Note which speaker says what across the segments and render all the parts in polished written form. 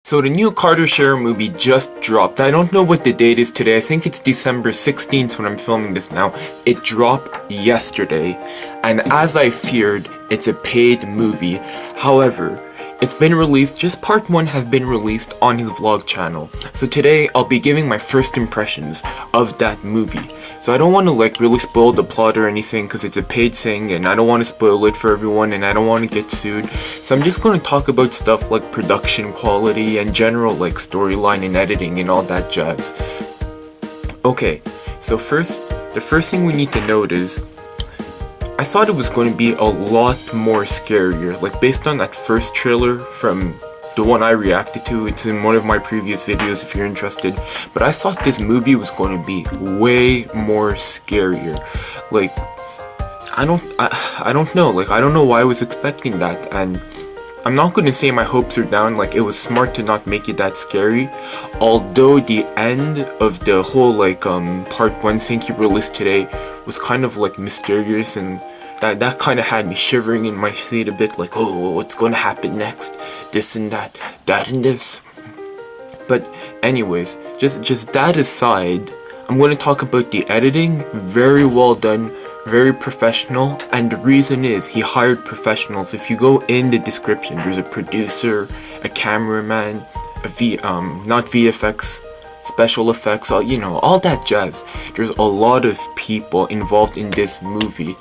Speaker 1: So the new Carter Scherer movie just dropped. I don't know what the date is today. I think it's December 16th when I'm filming this now. It dropped yesterday, and as I feared, it's a paid movie. However, it's been released, just part 1 has been released on his vlog channel. So today, I'll be giving my first impressions of that movie. So I don't want to really spoil the plot or anything because it's a paid thing and I don't want to spoil it for everyone and I don't want to get sued. So I'm just going to talk about stuff like production quality and general storyline and editing and all that jazz. Okay, so the first thing we need to note is I thought it was going to be a lot more scarier, based on that first trailer from the one I reacted to. It's in one of my previous videos if you're interested, but I thought this movie was going to be way more scarier. I don't know, I don't know why I was expecting that, and I'm not going to say my hopes are down. It was smart to not make it that scary, although the end of the whole part 1 thing he released today was kind of mysterious, and that kind of had me shivering in my seat a bit, oh, what's going to happen next, this and that and this. But anyways, just that aside, I'm going to talk about the editing. Very well done, very professional, and the reason is he hired professionals. If you go in the description, there's a producer, a cameraman, not VFX, special effects, all that jazz. There's a lot of people involved in this movie,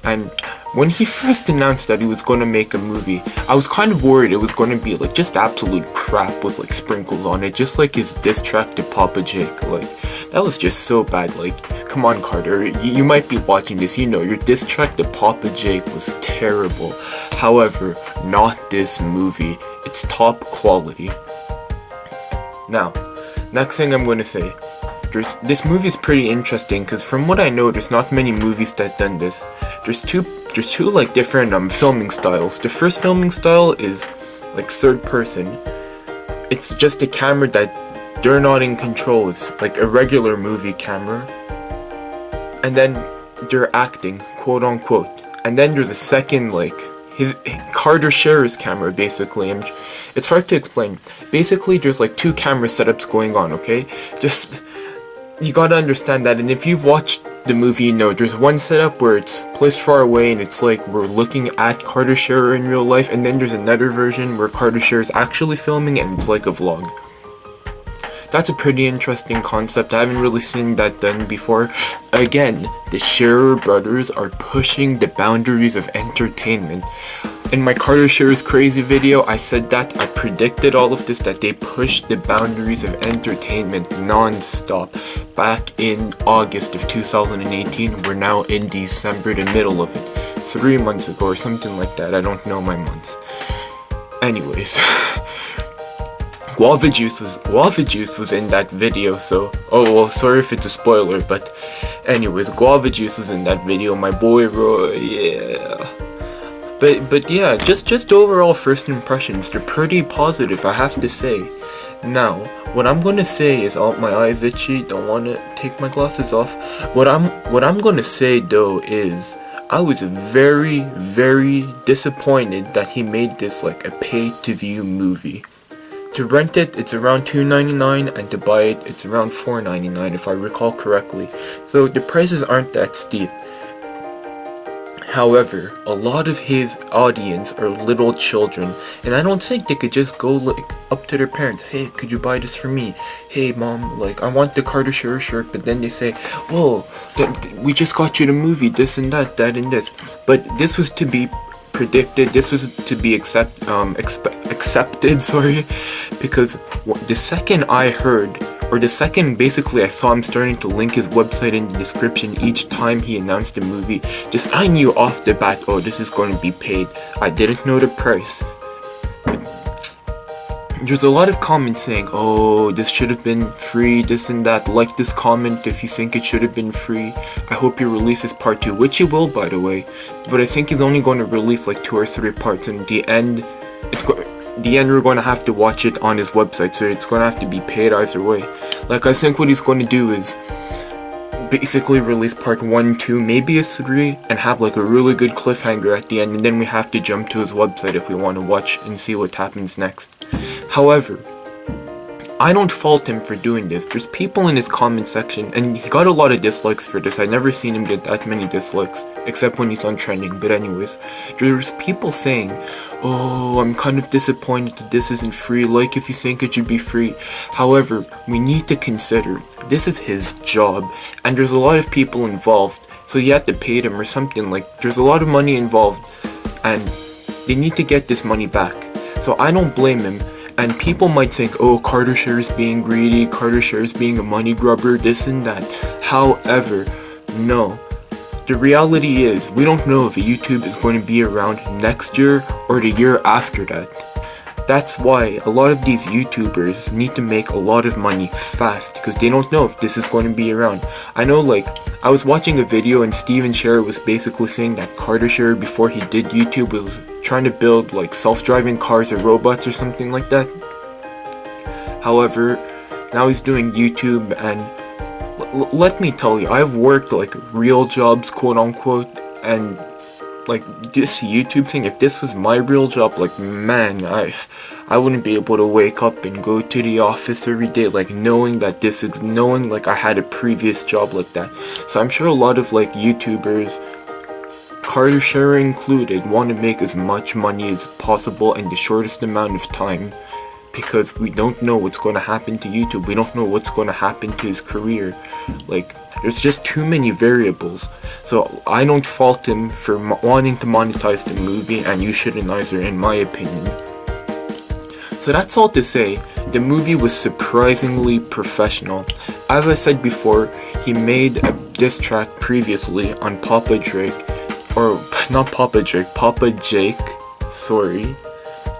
Speaker 1: and when he first announced that he was going to make a movie, I was kind of worried it was going to be just absolute crap with sprinkles on it, just like his diss track to Papa Jake. That was just so bad. Come on, Carter, you might be watching this, your diss track to Papa Jake was terrible. However, not this movie. It's top quality. Now, next thing I'm going to say, this movie is pretty interesting because from what I know, there's not many movies that done this. There's two different filming styles. The first filming style is third person. It's just a camera that they're not in control. It's a regular movie camera, and then they're acting, quote unquote. And then there's a second his Carter Scherer's camera, basically. And it's hard to explain. Basically, there's 2 camera setups going on, okay? You gotta understand that, and if you've watched the movie, there's one setup where it's placed far away and it's we're looking at Carter Scherer in real life, and then there's another version where Carter Scherer is actually filming and it's like a vlog. That's a pretty interesting concept. I haven't really seen that done before. Again, the Scherer brothers are pushing the boundaries of entertainment. In my Carter Scherer's Crazy video, I said that I predicted all of this, that they pushed the boundaries of entertainment non-stop back in August of 2018. We're now in December, the middle of it. 3 months ago or something like that. I don't know my months. Anyways. Guava Juice was in that video, so sorry if it's a spoiler, but anyways, Guava Juice was in that video, my boy Roy, yeah. But yeah, just overall first impressions, they're pretty positive, I have to say. Now, what I'm gonna say is, oh, my eyes itchy, don't wanna take my glasses off. What I'm gonna say though is, I was very, very disappointed that he made this a pay-to-view movie. To rent it, it's around $2.99, and to buy it, it's around $4.99 if I recall correctly. So the prices aren't that steep. However, a lot of his audience are little children, and I don't think they could just go up to their parents, hey, could you buy this for me? Hey mom, I want the Carter Scherer shirt, but then they say, well, we just got you the movie, this and that and this. But this was to be predicted, this was to be accepted, because the second I heard, or the second basically I saw him starting to link his website in the description each time he announced a movie, I knew off the bat, oh, this is going to be paid. I didn't know the price. There's a lot of comments saying, oh, this should have been free, this and that. Like this comment if you think it should have been free. I hope he releases part 2, which he will, by the way. But I think he's only going to release 2 or 3 parts, and the end, we're going to have to watch it on his website, so it's going to have to be paid either way. I think what he's going to do is basically release part 1, 2, maybe a 3, and have a really good cliffhanger at the end, and then we have to jump to his website if we want to watch and see what happens next. However, I don't fault him for doing this. There's people in his comment section, and he got a lot of dislikes for this. I've never seen him get that many dislikes, except when he's on trending. But anyways, there's people saying, oh, I'm kind of disappointed that this isn't free, like if you think it should be free. However, we need to consider, this is his job, and there's a lot of people involved, so you have to pay them or something. Like, there's a lot of money involved, and they need to get this money back. So I don't blame him. And people might think, oh, Carter Share is being greedy, Carter Share is being a money grubber, this and that. However, no. The reality is, we don't know if YouTube is going to be around next year or the year after that. That's why a lot of these YouTubers need to make a lot of money fast, because they don't know if this is going to be around. I know, like, I was watching a video and Steven Share was basically saying that Carter Share, before he did YouTube, was trying to build like self-driving cars or robots or something like that. However, now he's doing YouTube, and let me tell you, I've worked like real jobs, quote unquote, and like this YouTube thing, if this was my real job, like, man, I wouldn't be able to wake up and go to the office every day, like, knowing like I had a previous job like that. So I'm sure a lot of like YouTubers, Carter Share included, want to make as much money as possible in the shortest amount of time, because we don't know what's going to happen to YouTube. We don't know what's going to happen to his career. Like, there's just too many variables. So I don't fault him for wanting to monetize the movie, and you shouldn't either, in my opinion. So that's all to say, the movie was surprisingly professional. As I said before, he made a diss track previously on Papa Drake, or not Papa Drake, Papa Jake, sorry,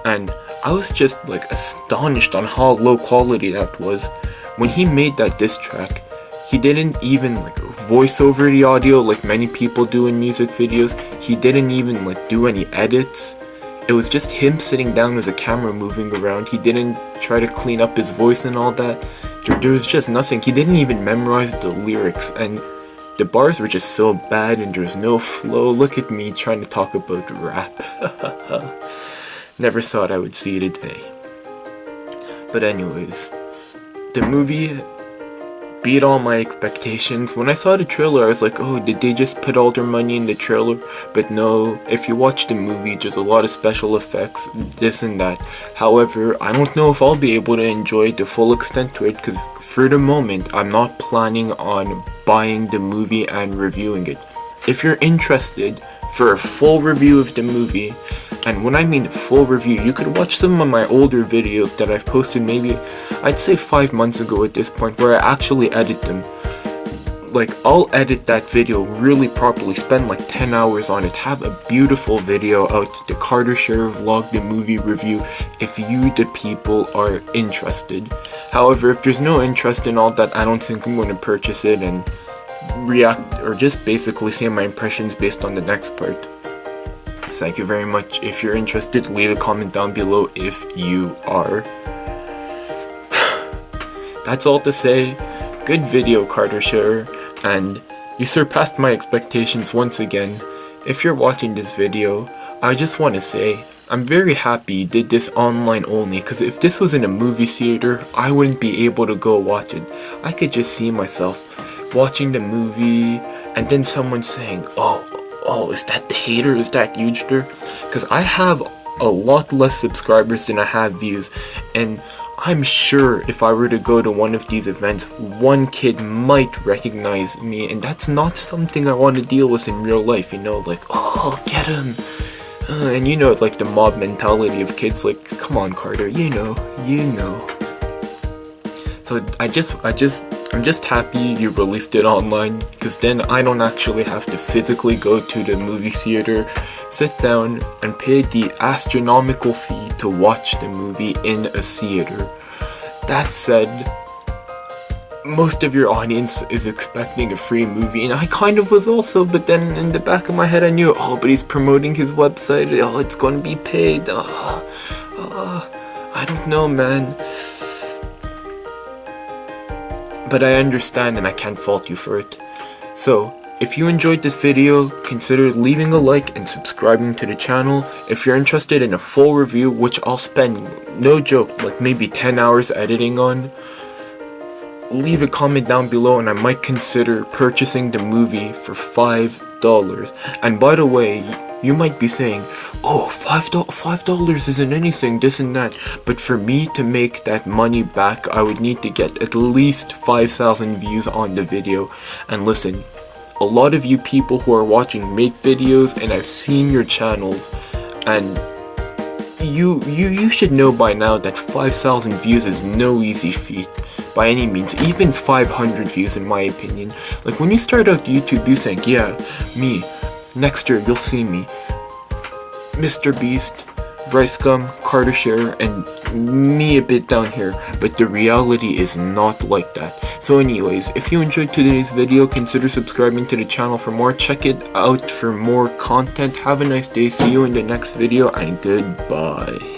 Speaker 1: and I was just like astonished on how low quality that was. When he made that diss track, he didn't even like voice over the audio like many people do in music videos. He didn't even like do any edits. It was just him sitting down with a camera moving around. He didn't try to clean up his voice and all that. There was just nothing. He didn't even memorize the lyrics, and the bars were just so bad and there's no flow. Look at me trying to talk about rap. Never thought I would see today. But anyways, the movie beat all my expectations. When I saw the trailer, I was like, oh, did they just put all their money in the trailer? But no, if you watch the movie, there's a lot of special effects, this and that. However, I don't know if I'll be able to enjoy the full extent to it, because for the moment, I'm not planning on buying the movie and reviewing it. If you're interested for a full review of the movie, and when I mean full review, you could watch some of my older videos that I've posted maybe, I'd say 5 months ago at this point, where I actually edit them. Like, I'll edit that video really properly, spend like 10 hours on it, have a beautiful video out, the Carter Share vlog, the movie review, if you, the people, are interested. However, if there's no interest in all that, I don't think I'm going to purchase it and react, or just basically say my impressions based on the next part. Thank you very much. If you're interested, leave a comment down below if you are. That's all to say. Good video, Carter Share, and you surpassed my expectations once again. If you're watching this video, I just want to say, I'm very happy you did this online only, because if this was in a movie theater, I wouldn't be able to go watch it. I could just see myself watching the movie, and then someone saying, oh, is that the hater? Is that YUJSTER? Because I have a lot less subscribers than I have views, and I'm sure if I were to go to one of these events, one kid might recognize me, and that's not something I want to deal with in real life, you know, like, oh, get him. And you know, it's like the mob mentality of kids, like, come on, Carter, you know. So I'm just happy you released it online, because then I don't actually have to physically go to the movie theater, sit down, and pay the astronomical fee to watch the movie in a theater. That said, most of your audience is expecting a free movie, and I kind of was also, but then in the back of my head I knew, oh, but he's promoting his website, oh, it's going to be paid, I don't know, man. But I understand, and I can't fault you for it. So, If you enjoyed this video, consider leaving a like and subscribing to the channel. If you're interested in a full review, which I'll spend, no joke, like maybe 10 hours editing on, leave a comment down below and I might consider purchasing the movie for $5. And by the way, you might be saying, oh, $5 isn't anything, this and that. But for me to make that money back, I would need to get at least 5,000 views on the video. And listen, a lot of you people who are watching make videos, and I've seen your channels, and you should know by now that 5,000 views is no easy feat by any means, even 500 views in my opinion. Like when you start out YouTube, you think, yeah, me, next year you'll see me, Mr. Beast, Bryce Gum, Carter Share, and me a bit down here, but the reality is not like that. So anyways, if you enjoyed today's video, consider subscribing to the channel for more. Check it out for more content. Have a nice day, see you in the next video, and goodbye.